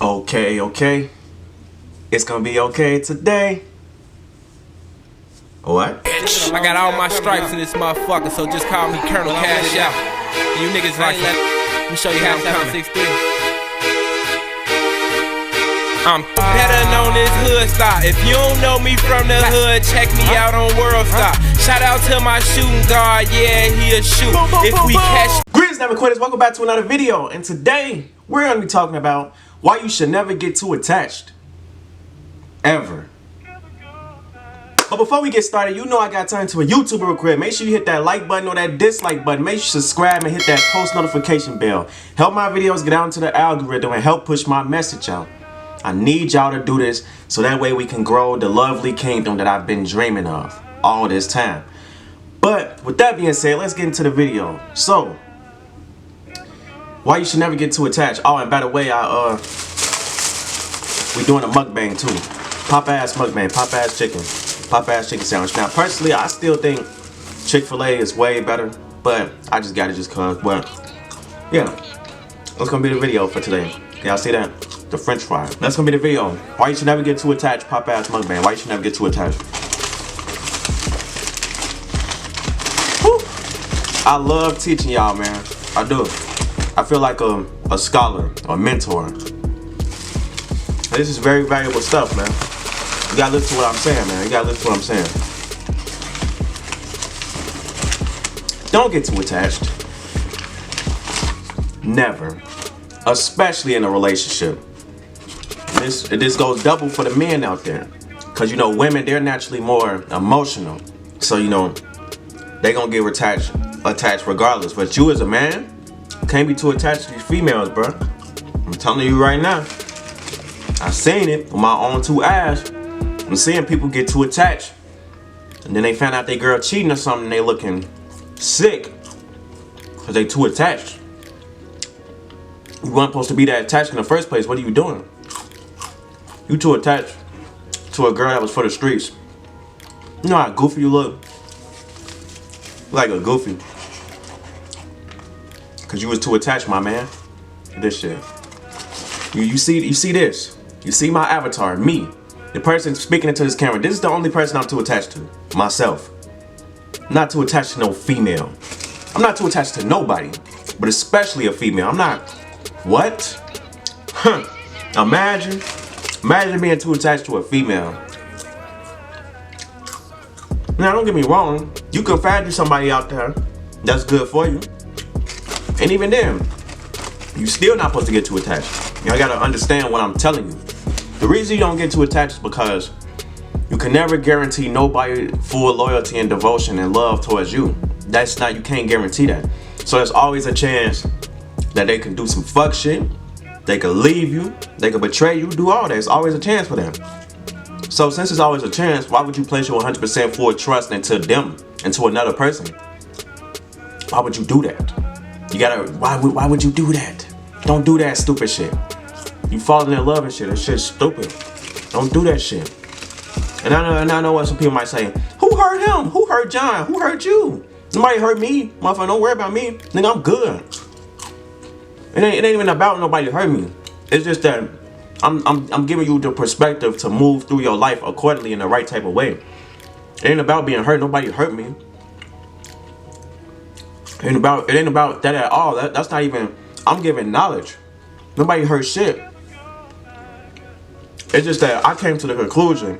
Okay. It's gonna be okay today. What? I got all my stripes in this motherfucker, so just call me Colonel Cash Out. And you niggas like that. Let me show you how I'm coming. 6'3". I'm better known as Hood Star. If you don't know me from the hood, check me out on World Star. Shout out to my shooting guard, yeah, he'll shoot. If we catch. Greetings, never quitters. Welcome back to another video. And today we're gonna be talking about why you should never get too attached. Ever. But before we get started, you know I got turned to a YouTuber real quick. Make sure you hit that like button or that dislike button. Make sure you subscribe and hit that post notification bell. Help my videos get out into the algorithm and help push my message out. I need y'all to do this so that way we can grow the lovely kingdom that I've been dreaming of all this time. But with that being said, let's get into the video. So, why you should never get too attached. Oh, and by the way, we doing a mukbang too. Popeyes mukbang, Popeyes chicken sandwich. Now, personally, I still think Chick-fil-A is way better, but I just got it just cause. But yeah, that's gonna be the video for today. Y'all see that? The French fry. That's gonna be the video. Why you should never get too attached. Popeyes mukbang. Why you should never get too attached. Whew. I love teaching y'all, man. I do. I feel like a scholar or a mentor. This is very valuable stuff, man. You gotta listen to what I'm saying, man. You gotta listen to what I'm saying. Don't get too attached. Never. Especially in a relationship. This goes double for the men out there. Cause you know, women, they're naturally more emotional. So you know, they gonna get attached regardless. But you as a man, can't be too attached to these females, bro. I'm telling you right now. I seen it with my own two eyes. I'm seeing people get too attached. And then they found out they girl cheating or something and they looking sick. Cause they too attached. You weren't supposed to be that attached in the first place. What are you doing? You too attached to a girl that was for the streets. You know how goofy you look? Like a goofy. Cause you was too attached, my man. This shit. You see this. You see my avatar, me. The person speaking into this camera. This is the only person I'm too attached to. Myself. I'm not too attached to no female. I'm not too attached to nobody. But especially a female. I'm not. What? Huh. Imagine being too attached to a female. Now don't get me wrong. You can find somebody out there that's good for you. And even then, you still not supposed to get too attached. You gotta understand what I'm telling you. The reason you don't get too attached is because you can never guarantee nobody full loyalty and devotion and love towards you. You can't guarantee that. So there's always a chance that they can do some fuck shit. They could leave you. They could betray you, do all that. It's always a chance for them. So since it's always a chance, why would you place your 100% full trust into them, into another person? Why would you do that? Why would you do that? Don't do that stupid shit. You falling in love and shit. That shit's stupid. Don't do that shit. And I know what some people might say. Who hurt him? Who hurt John? Who hurt you? Nobody hurt me. Motherfucker, don't worry about me. Nigga, I'm good. It ain't even about nobody hurt me. It's just that I'm giving you the perspective to move through your life accordingly in the right type of way. It ain't about being hurt. Nobody hurt me. It ain't about that at all. That's not even. I'm giving knowledge. Nobody hurt shit. It's just that I came to the conclusion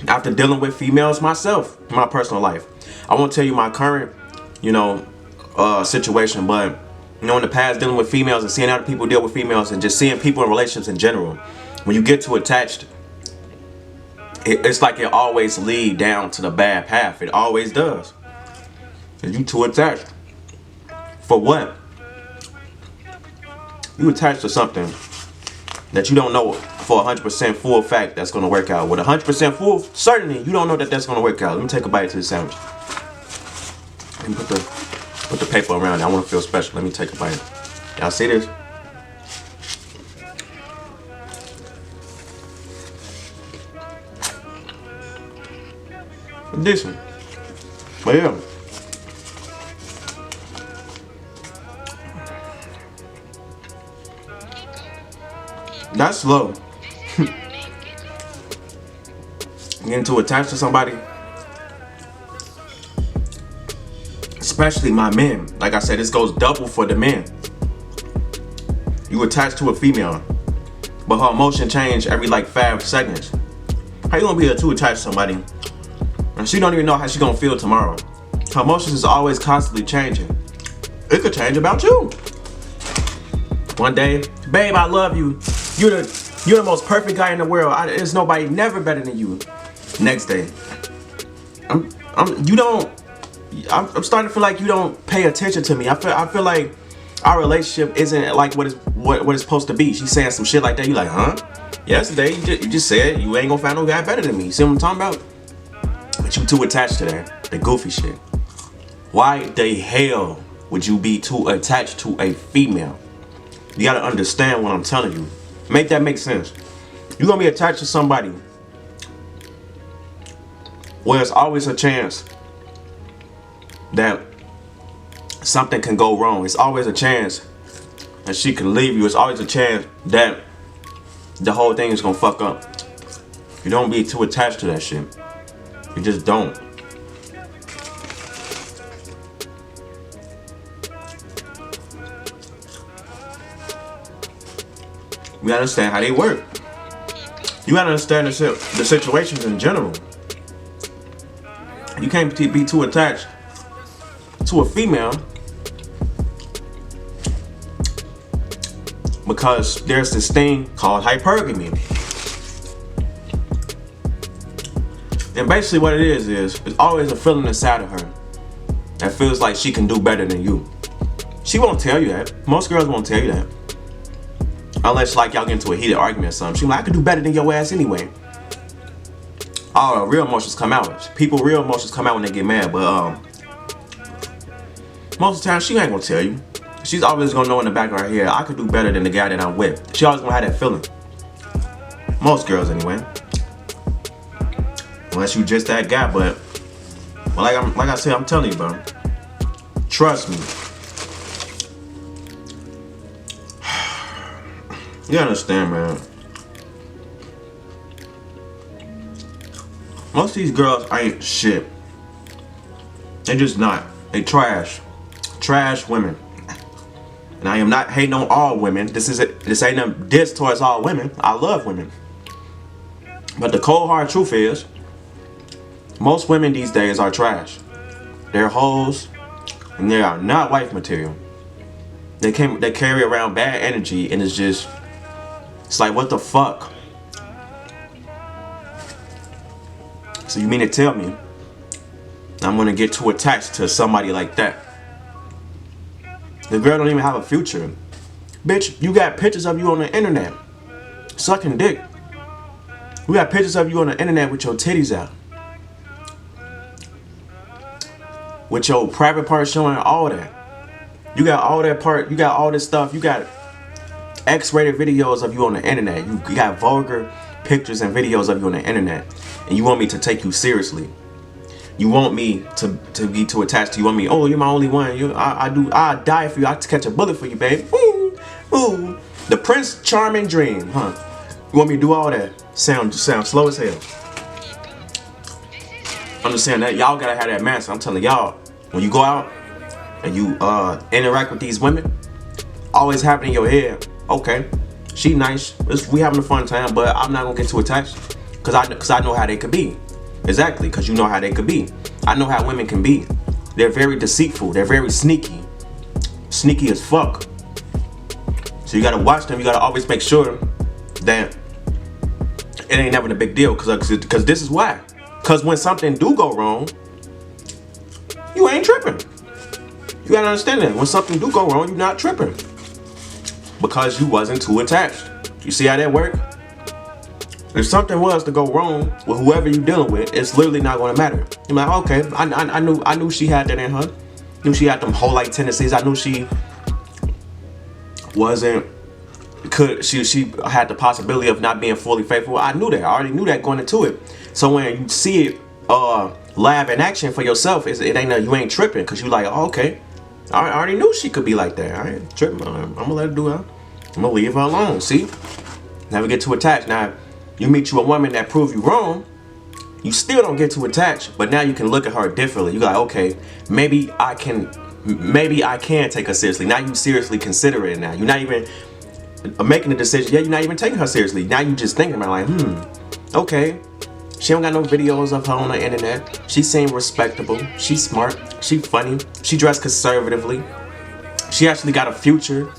after dealing with females myself in my personal life. I won't tell you my current, situation, but in the past dealing with females and seeing other people deal with females and just seeing people in relationships in general, when you get too attached, it's like it always leads down to the bad path. It always does. And you too attached. For what? You attached to something that you don't know for 100% full fact that's going to work out. With 100% full certainty, you don't know that that's going to work out. Let me take a bite to the sandwich. Let me put the paper around it. I want to feel special. Let me take a bite. Y'all see this? Decent. But yeah. That's slow. Getting too attached to somebody, especially my men. Like I said, this goes double for the men. You attached to a female, but her emotion change every like 5 seconds. How you gonna be too attached to somebody and she don't even know how she gonna feel tomorrow? Her emotions is always constantly changing. It could change about you. One day, babe, I love you. You're the most perfect guy in the world. There's nobody never better than you. Next day, I'm starting to feel like you don't pay attention to me. I feel like our relationship isn't like what it's supposed to be. She's saying some shit like that. You like, huh? Yesterday you just said you ain't gonna find no guy better than me. See what I'm talking about? But you too attached to that, the goofy shit. Why the hell would you be too attached to a female? You gotta understand what I'm telling you. Make that make sense. You're gonna be attached to somebody where there's always a chance that something can go wrong. It's always a chance that she can leave you. It's always a chance that the whole thing is gonna fuck up. You don't be too attached to that shit. You just don't. You gotta understand how they work. You gotta understand the situations in general. You can't be too attached to a female because there's this thing called hypergamy. And basically what it is it's always a feeling inside of her that feels like she can do better than you. She won't tell you that. Most girls won't tell you that. Unless like y'all get into a heated argument or something. She's like, I could do better than your ass anyway. All real emotions come out. Real emotions come out when they get mad, but most of the time she ain't gonna tell you. She's always gonna know in the back of her head, I could do better than the guy that I'm with. She always gonna have that feeling. Most girls anyway. Unless you just that guy, but like I said, I'm telling you, bro. Trust me. You understand, man. Most of these girls ain't shit. They just not. They trash. Trash women. And I am not hating on all women. This ain't a diss towards all women. I love women. But the cold hard truth is, most women these days are trash. They're hoes, and they are not wife material. They carry around bad energy, and it's like, what the fuck? So you mean to tell me I'm gonna get too attached to somebody like that? The girl don't even have a future. Bitch, you got pictures of you on the internet sucking dick. We got pictures of you on the internet with your titties out, with your private part showing, all that. You got all that part, you got all this stuff, you got X-rated videos of you on the internet. You got vulgar pictures and videos of you on the internet. And you want me to take you seriously. You want me to be too attached to you. You want me, oh, you're my only one. I'll die for you. I'll catch a bullet for you, babe. Ooh, ooh. The Prince Charming dream, huh? You want me to do all that? Sound slow as hell. Understand that y'all gotta have that mask. I'm telling y'all, when you go out and you interact with these women, always have it in your head, okay, she nice, we having a fun time, but I'm not gonna get too attached because I know how they could be. Exactly, because you know how they could be. I know how women can be. They're very deceitful. They're very sneaky. Sneaky as fuck. So you gotta watch them. You gotta always make sure that it ain't never a big deal, because this is why. Because when something do go wrong, you ain't tripping. You gotta understand that. When something do go wrong, you're not tripping. Because you wasn't too attached. You see how that work? If something was to go wrong with whoever you're dealing with, it's literally not gonna matter. You're like, okay, I knew she had that in her. Knew she had them whole like tendencies. I knew she wasn't, she had the possibility of not being fully faithful. I knew that. I already knew that going into it. So when you see it live in action for yourself, you ain't tripping, because you like, oh, okay, I already knew she could be like that. I ain't tripping. I'm gonna let her do her. I'm gonna leave her alone. See, Never get too attached. Now, you meet you a woman that prove you wrong, you still don't get too attached, but now you can look at her differently. You like, okay, maybe I can take her seriously. Now you seriously consider it. Now you're not even making a decision. Yeah, you're not even taking her seriously. Now you just thinking about like, okay, she don't got no videos of her on the internet. She seem respectable. She's smart. She funny. She dressed conservatively. She actually got a future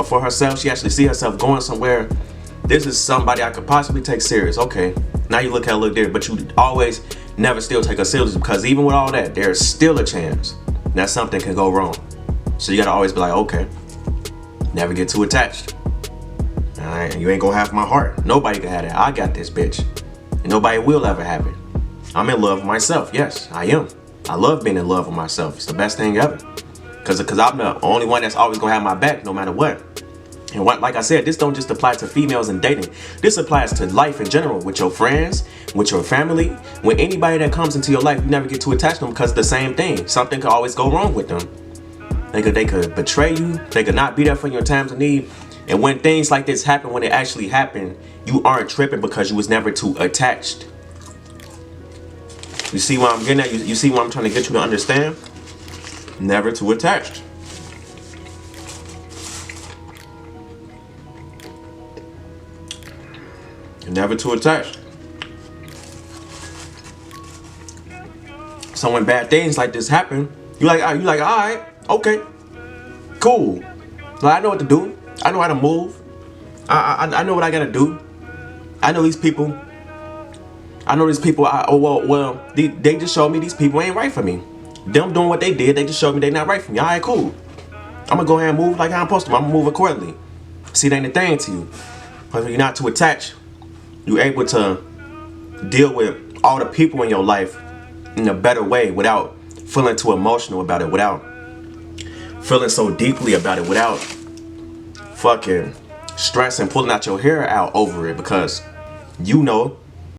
for herself. She actually see herself going somewhere. This is somebody I could possibly take serious. Okay, now you look at her a little different, but you always never still take her serious, because even with all that, there's still a chance that something can go wrong. So you gotta always be like, okay, never get too attached. All right, you ain't gonna have my heart. Nobody can have that. I got this bitch, and nobody will ever have it. I'm in love with myself. Yes, I am. I love being in love with myself. It's the best thing ever. Cause I'm the only one that's always gonna have my back no matter what. And like I said, this don't just apply to females and dating. This applies to life in general, with your friends, with your family, with anybody that comes into your life. You never get too attached to them, because the same thing. Something could always go wrong with them. They could betray you. They could not be there for your times of need. And when things like this happen, when it actually happened, you aren't tripping because you was never too attached. You see what I'm getting at? You see what I'm trying to get you to understand? Never too attached. Never too attached. So when bad things like this happen, you like, all right, okay, cool. Like, I know what to do. I know how to move. I know what I gotta do. I know these people. They just showed me these people ain't right for me. Them doing what they did, they just showed me they not right for me. All right, cool. I'm gonna go ahead and move like how I'm supposed to. I'm gonna move accordingly. See, it ain't a thing to you. But when you're not too attached, you're able to deal with all the people in your life in a better way without feeling too emotional about it, without feeling so deeply about it, without fucking stressing, pulling out your hair out over it, because you know